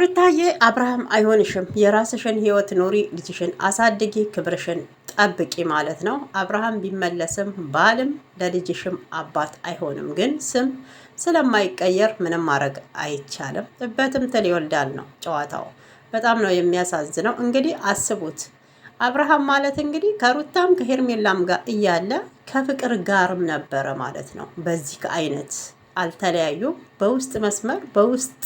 ሩታዬ አብርሃም አይሆንሽም፣ የራስሽን ህይወት ኑሪ፣ ልጅሽን አሳድጊ፣ ክብርሽን ጠብቂ ማለት ነው። አብርሃም ቢመለስም ባልም ለልጅሽም አባት አይሆንም። ግን ስም ስለማይቀየር ምንም ማድረግ አይቻልም። እበትም ትል ይወልዳል ነው ጨዋታው። በጣም ነው የሚያሳዝነው። እንግዲህ አስቡት፣ አብርሃም ማለት እንግዲህ ከሩታም ከሄርሜላም ጋር እያለ ከፍቅር ጋርም ነበረ ማለት ነው። በዚህ አይነት አልተለያዩም። በውስጥ መስመር በውስጥ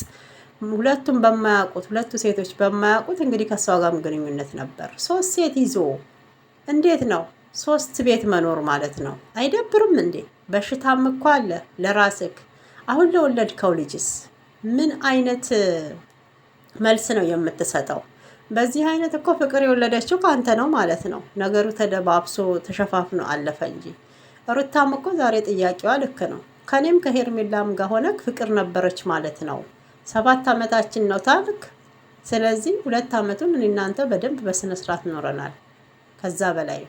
ሁለቱም በማያውቁት ሁለቱ ሴቶች በማያውቁት እንግዲህ ከሷ ጋርም ግንኙነት ነበር። ሶስት ሴት ይዞ እንዴት ነው ሶስት ቤት መኖር ማለት ነው? አይደብርም እንዴ? በሽታም እኮ አለ ለራስክ። አሁን ለወለድከው ልጅስ ምን አይነት መልስ ነው የምትሰጠው? በዚህ አይነት እኮ ፍቅር የወለደችው ከአንተ ነው ማለት ነው። ነገሩ ተደባብሶ ተሸፋፍኖ አለፈ እንጂ ሩታም እኮ ዛሬ ጥያቄዋ ልክ ነው። ከኔም ከሄርሜላም ጋር ሆነ ፍቅር ነበረች ማለት ነው። 7 ዓመታችን ነው ታልክ። ስለዚህ 2 ዓመቱን እኔ እናንተ በደንብ በስነ ስርዓት ኖረናል። ከዛ በላይ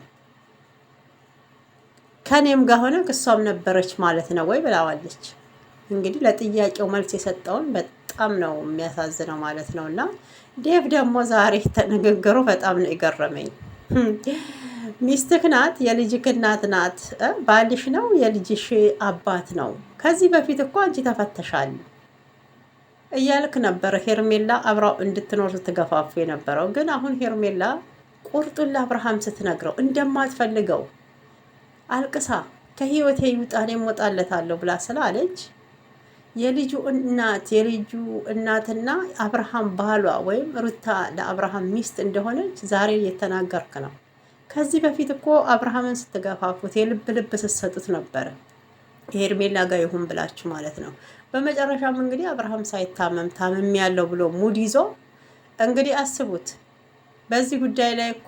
ከኔም ጋር ሆነ እሷም ነበረች ማለት ነው ወይ ብላዋለች። እንግዲህ ለጥያቄው መልስ የሰጠውን በጣም ነው የሚያሳዝነው ማለት ነው። እና ዴቭ ደግሞ ዛሬ ተነገገሩ በጣም ነው የገረመኝ። ሚስትህ ናት፣ የልጅክ እናት ናት፣ ባልሽ ነው፣ የልጅሽ አባት ነው። ከዚህ በፊት እኮ አንቺ ተፈተሻል እያልክ ነበረ ሄርሜላ አብራው እንድትኖር ስትገፋፉ የነበረው። ግን አሁን ሄርሜላ ቁርጡን ለአብርሃም ስትነግረው እንደማትፈልገው አልቅሳ ከህይወቴ ይውጣኔ እሞጣለታለሁ ብላ ስላለች የልጁ እናትና አብርሃም ባሏ ወይም ሩታ ለአብርሃም ሚስት እንደሆነች ዛሬ እየተናገርክ ነው። ከዚህ በፊት እኮ አብርሃምን ስትገፋፉት የልብ ልብ ስትሰጡት ነበረ። ሄርሜላ ጋር ይሁን ብላችሁ ማለት ነው። በመጨረሻም እንግዲህ አብርሃም ሳይታመም ታመም ያለው ብሎ ሙድ ይዞ እንግዲህ አስቡት። በዚህ ጉዳይ ላይ እኮ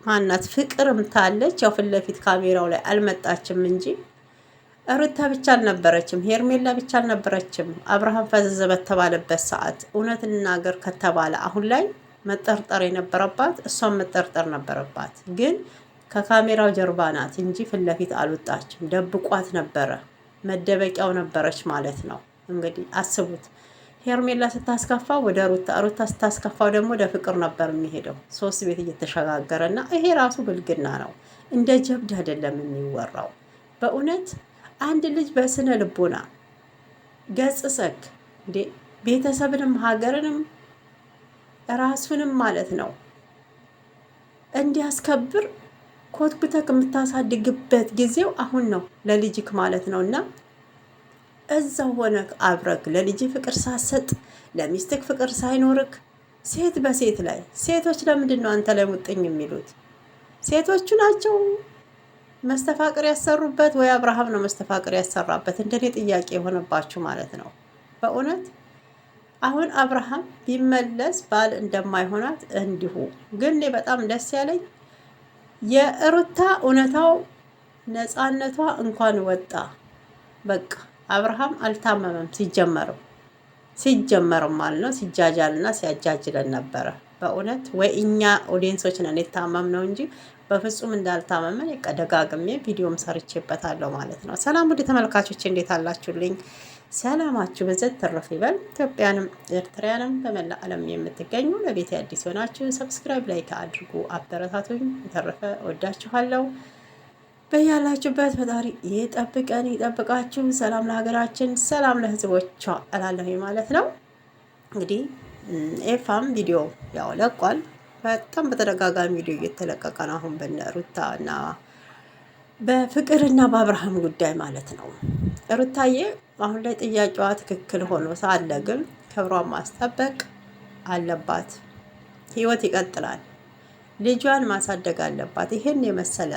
ማናት ፍቅርም ታለች። ያው ፊት ለፊት ካሜራው ላይ አልመጣችም እንጂ ሩታ ብቻ አልነበረችም፣ ሄርሜላ ብቻ አልነበረችም። አብርሃም ፈዘዘ በተባለበት ሰዓት እውነት እንናገር ከተባለ አሁን ላይ መጠርጠር የነበረባት እሷን መጠርጠር ነበረባት። ግን ከካሜራው ጀርባ ናት እንጂ ፊት ለፊት አልወጣችም። ደብቋት ነበረ፣ መደበቂያው ነበረች ማለት ነው። እንግዲህ አስቡት። ሄርሜላ ስታስከፋው ወደ ሩታ፣ ሩታ ስታስከፋው ደግሞ ወደ ፍቅር ነበር የሚሄደው። 3 ቤት እየተሸጋገረ እና ይሄ ራሱ ብልግና ነው። እንደ ጀብድ አይደለም የሚወራው። በእውነት አንድ ልጅ በስነ ልቦና ገጽሰክ እንዴ ቤተሰብንም ሀገርንም ራሱንም ማለት ነው እንዲያስከብር ኮትኩተክ የምታሳድግበት ጊዜው አሁን ነው ለልጅክ ማለት ነው። እና እዛው ሆነ አብረክ ለልጅ ፍቅር ሳሰጥ ለሚስትክ ፍቅር ሳይኖርክ ሴት በሴት ላይ ሴቶች ለምንድን ነው አንተ ላይ ሙጥኝ የሚሉት? ሴቶቹ ናቸው መስተፋቅር ያሰሩበት ወይ አብርሃም ነው መስተፋቅር ያሰራበት? እንደኔ ጥያቄ የሆነባችሁ ማለት ነው። በእውነት አሁን አብርሃም ቢመለስ ባል እንደማይሆናት እንዲሁ። ግን እኔ በጣም ደስ ያለኝ የሩታ እውነታው ነፃነቷ እንኳን ወጣ። በቃ አብርሃም አልታመመም። ሲጀመርም ማለት ነው ሲጃጃልና ሲያጃጅለን ነበረ። በእውነት ወይ እኛ ኦዲየንሶች ነን የታመም ነው እንጂ በፍጹም እንዳልታመመ ደጋግሜ ቪዲዮም ሰርቼበታለሁ ማለት ነው። ሰላም ውድ ተመልካቾች እንዴት አላችሁልኝ? ሰላማችሁ በዘት ተረፍ ይበል። ኢትዮጵያንም ኤርትራንም በመላ ዓለም የምትገኙ ለቤት አዲስ ሆናችሁ ሰብስክራይብ፣ ላይክ አድርጉ፣ አበረታቱኝ። የተረፈ ወዳችኋለሁ። በያላችሁበት ፈጣሪ ይጠብቀን ይጠብቃችሁ። ሰላም ለሀገራችን፣ ሰላም ለሕዝቦቿ እላለሁ ማለት ነው። እንግዲህ ኤፋም ቪዲዮ ያው ለቋል። በጣም በተደጋጋሚ ቪዲዮ እየተለቀቀ ነው አሁን በነ ሩታ እና በፍቅርና በአብርሃም ጉዳይ ማለት ነው። ሩታዬ አሁን ላይ ጥያቄዋ ትክክል ሆኖ ሳለ ግን ክብሯን ማስጠበቅ አለባት። ህይወት ይቀጥላል። ልጇን ማሳደግ አለባት። ይሄን የመሰለ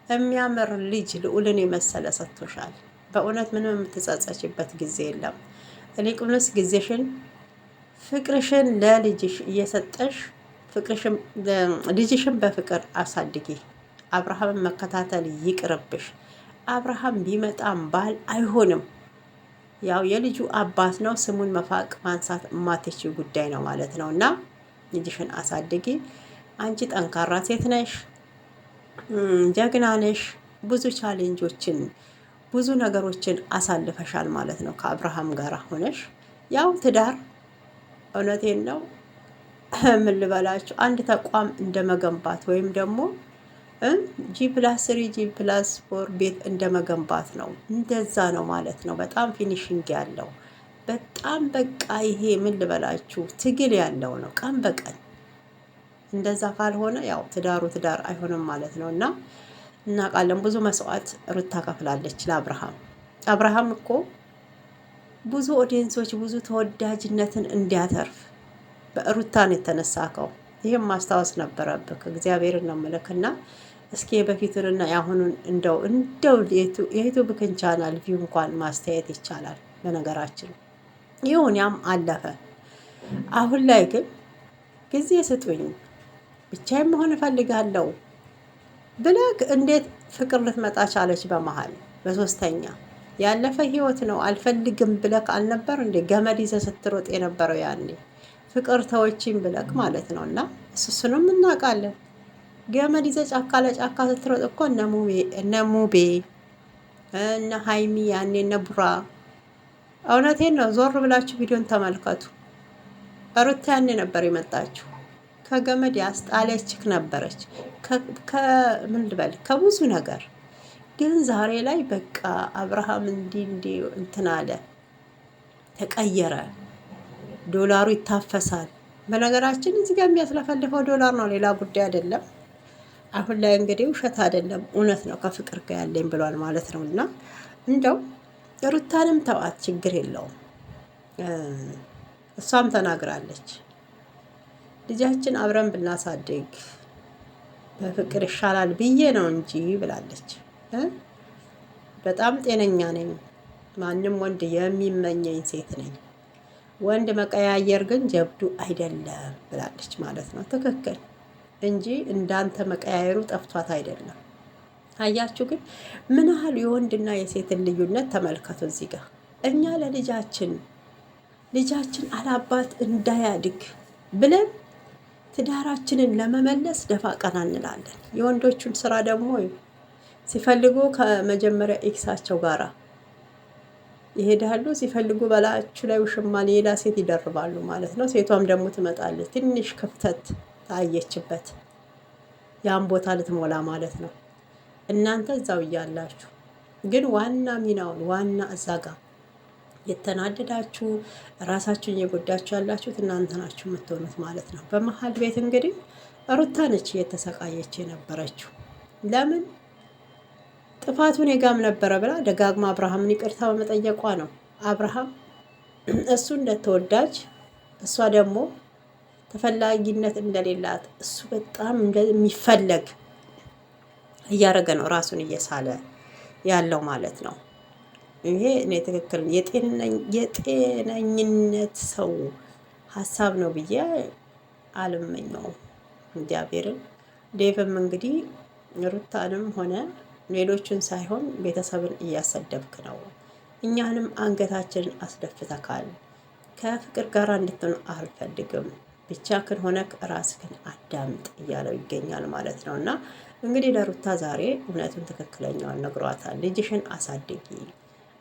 የሚያምር ልጅ ልዑልን የመሰለ ሰጥቶሻል። በእውነት ምንም የምትጸጸችበት ጊዜ የለም። ይልቁንስ ጊዜሽን ፍቅርሽን ለልጅሽ እየሰጠሽ ልጅሽን በፍቅር አሳድጊ። አብርሃምን መከታተል ይቅርብሽ። አብርሃም ቢመጣም ባል አይሆንም። ያው የልጁ አባት ነው። ስሙን መፋቅ ማንሳት የማትችይው ጉዳይ ነው ማለት ነው። እና ልጅሽን አሳድጊ። አንቺ ጠንካራ ሴት ነሽ፣ ጀግና ነሽ። ብዙ ቻሌንጆችን ብዙ ነገሮችን አሳልፈሻል ማለት ነው ከአብርሃም ጋር ሆነሽ። ያው ትዳር እውነቴን ነው። ምን ልበላችሁ፣ አንድ ተቋም እንደ መገንባት ወይም ደግሞ G+3 G+4 ቤት እንደ መገንባት ነው። እንደዛ ነው ማለት ነው። በጣም ፊኒሽንግ ያለው በጣም በቃ ይሄ ምን ልበላችሁ ትግል ያለው ነው ቀን በቀን። እንደዛ ካልሆነ ያው ትዳሩ ትዳር አይሆንም ማለት ነው። እና እናውቃለን ብዙ መስዋዕት ሩታ ከፍላለች ለአብርሃም። አብርሃም እኮ ብዙ ኦዲየንሶች ብዙ ተወዳጅነትን እንዲያተርፍ በሩታን የተነሳከው ይህም ማስታወስ ነበረብህ። እግዚአብሔርን ነው የምልክና እስኪ የበፊቱንና የአሁኑን እንደው የዩቱብክን ቻናል ቪው እንኳን ማስተያየት ይቻላል። በነገራችን ይሁን ያም አለፈ። አሁን ላይ ግን ጊዜ ስጡኝ ብቻዬን መሆን እፈልጋለሁ ብለህ እንዴት ፍቅር ልትመጣ ቻለች? በመሀል በሶስተኛ ያለፈ ህይወት ነው አልፈልግም ብለክ አልነበር እንዴ? ገመድ ይዘህ ስትሮጥ የነበረው ያኔ ፍቅር ተወችኝ ብለክ ማለት ነው። እና እሱንም እናውቃለን። ገመድ ይዘህ ጫካ ለጫካ ስትሮጥ እኮ እነ ሙቤ እነ ሀይሚ ያኔ እነ ቡራ፣ እውነቴን ነው። ዞር ብላችሁ ቪዲዮን ተመልከቱ። ሩታ ያኔ ነበር የመጣችሁ። ከገመድ ያስጣለችክ ነበረች። ከምን ልበል ከብዙ ነገር ግን ዛሬ ላይ በቃ አብርሃም እንዲህ እንትን አለ፣ ተቀየረ። ዶላሩ ይታፈሳል። በነገራችን እዚህ ጋር የሚያስለፈልፈው ዶላር ነው፣ ሌላ ጉዳይ አይደለም። አሁን ላይ እንግዲህ ውሸት አይደለም እውነት ነው። ከፍቅር ጋር ያለኝ ብሏል ማለት ነው። እና እንደው ሩታንም ተዋት፣ ችግር የለውም። እሷም ተናግራለች፣ ልጃችን አብረን ብናሳድግ በፍቅር ይሻላል ብዬ ነው እንጂ ብላለች። በጣም ጤነኛ ነኝ፣ ማንም ወንድ የሚመኘኝ ሴት ነኝ። ወንድ መቀያየር ግን ጀብዱ አይደለም ብላለች ማለት ነው። ትክክል እንጂ እንዳንተ መቀያየሩ ጠፍቷት አይደለም። አያችሁ ግን ምን ያህል የወንድና የሴትን ልዩነት ተመልከቱ። እዚህ ጋር እኛ ልጃችን አላባት እንዳያድግ ብለን ትዳራችንን ለመመለስ ደፋ ቀና እንላለን። የወንዶቹን ስራ ደግሞ ሲፈልጉ ከመጀመሪያ ኤክሳቸው ጋራ ይሄዳሉ። ሲፈልጉ በላችሁ ላይ ውሽማ ሌላ ሴት ይደርባሉ ማለት ነው። ሴቷም ደግሞ ትመጣለች፣ ትንሽ ክፍተት ታየችበት፣ ያን ቦታ ልትሞላ ማለት ነው። እናንተ እዛው እያላችሁ ግን ዋና ሚናውን ዋና እዛ ጋር የተናደዳችሁ ራሳችሁን እየጎዳችሁ ያላችሁት እናንተ ናችሁ የምትሆኑት ማለት ነው። በመሀል ቤት እንግዲህ ሩታ ነች እየተሰቃየች የነበረችው። ለምን ጥፋቱን የጋም ነበረ ብላ ደጋግማ አብርሃምን ይቅርታ በመጠየቋ ነው። አብርሃም እሱ እንደተወዳጅ እሷ ደግሞ ተፈላጊነት እንደሌላት እሱ በጣም እንደሚፈለግ እያደረገ ነው ራሱን እየሳለ ያለው ማለት ነው። ይሄ እኔ ትክክል የጤነኝነት ሰው ሀሳብ ነው ብዬ አልመኘውም። እግዚአብሔርን ዴቭም እንግዲህ ሩታንም ሆነ ሌሎችን ሳይሆን ቤተሰብን እያሰደብክ ነው። እኛንም አንገታችንን አስደፍተካል። ከፍቅር ጋር እንድትሆን አልፈልግም። ብቻህን ሆነክ ራስህን አዳምጥ እያለው ይገኛል ማለት ነው። እና እንግዲህ ለሩታ ዛሬ እውነቱን ትክክለኛውን ነግሯታል። ልጅሽን አሳድጊ።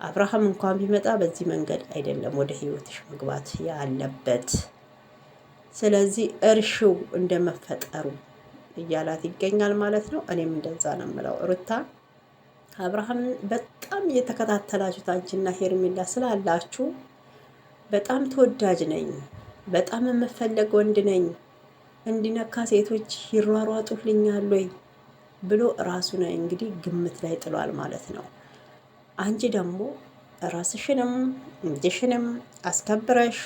አብርሃም እንኳን ቢመጣ በዚህ መንገድ አይደለም ወደ ህይወትሽ መግባት ያለበት። ስለዚህ እርሺው እንደመፈጠሩ እያላት ይገኛል ማለት ነው። እኔም እንደዛ ነው የምለው። ሩታ አብርሃምን በጣም እየተከታተላችሁት አንቺና ሄርሜላ ስላላችሁ በጣም ተወዳጅ ነኝ፣ በጣም የምፈለግ ወንድ ነኝ፣ እንዲነካ ሴቶች ይሯሯጡልኛል ወይ ብሎ ራሱን እንግዲህ ግምት ላይ ጥሏል ማለት ነው። አንቺ ደግሞ ራስሽንም ልጅሽንም አስከብረሽ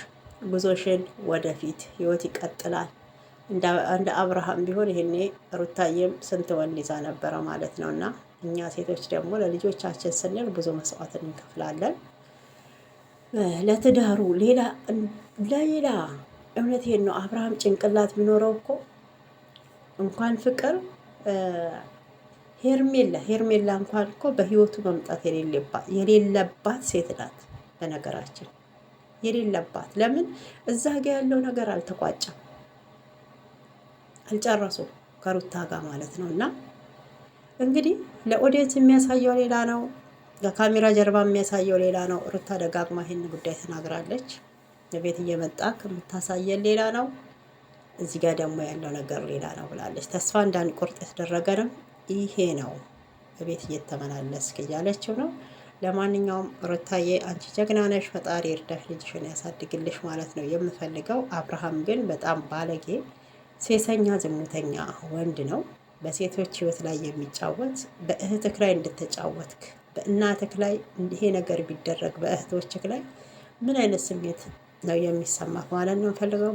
ጉዞሽን ወደፊት ህይወት ይቀጥላል። እንደ አብርሃም ቢሆን ይሄኔ ሩታዬም ስንት ወንድ ይዛ ነበረ ማለት ነው። እና እኛ ሴቶች ደግሞ ለልጆቻችን ስንል ብዙ መስዋዕትን እንከፍላለን። ለትዳሩ ሌላ እውነቴን ነው። አብርሃም ጭንቅላት ቢኖረው እኮ እንኳን ፍቅር ሄርሜላ እንኳን እኮ በህይወቱ መምጣት የሌለባት ሴት ናት። በነገራችን የሌለባት ለምን እዛ ጋ ያለው ነገር አልተቋጨም፣ አልጨረሱም ከሩታ ጋር ማለት ነው። እና እንግዲህ ለኦዲየንስ የሚያሳየው ሌላ ነው፣ ለካሜራ ጀርባ የሚያሳየው ሌላ ነው። ሩታ ደጋግማ ይሄን ጉዳይ ተናግራለች። ቤት እየመጣ ከምታሳየን ሌላ ነው፣ እዚህ ጋር ደግሞ ያለው ነገር ሌላ ነው ብላለች። ተስፋ እንዳንቆርጥ የተደረገንም ይሄ ነው፣ በቤት እየተመላለስክ እያለችው ነው። ለማንኛውም ሩታዬ አንቺ ጀግና ነሽ፣ ፈጣሪ እርዳሽ፣ ልጅሽን ያሳድግልሽ ማለት ነው የምፈልገው። አብርሃም ግን በጣም ባለጌ፣ ሴሰኛ፣ ዝሙተኛ ወንድ ነው። በሴቶች ህይወት ላይ የሚጫወት በእህትክ ላይ እንድትጫወትክ በእናትክ ላይ ይሄ ነገር ቢደረግ በእህቶችክ ላይ ምን አይነት ስሜት ነው የሚሰማህ ማለት ነው ፈልገው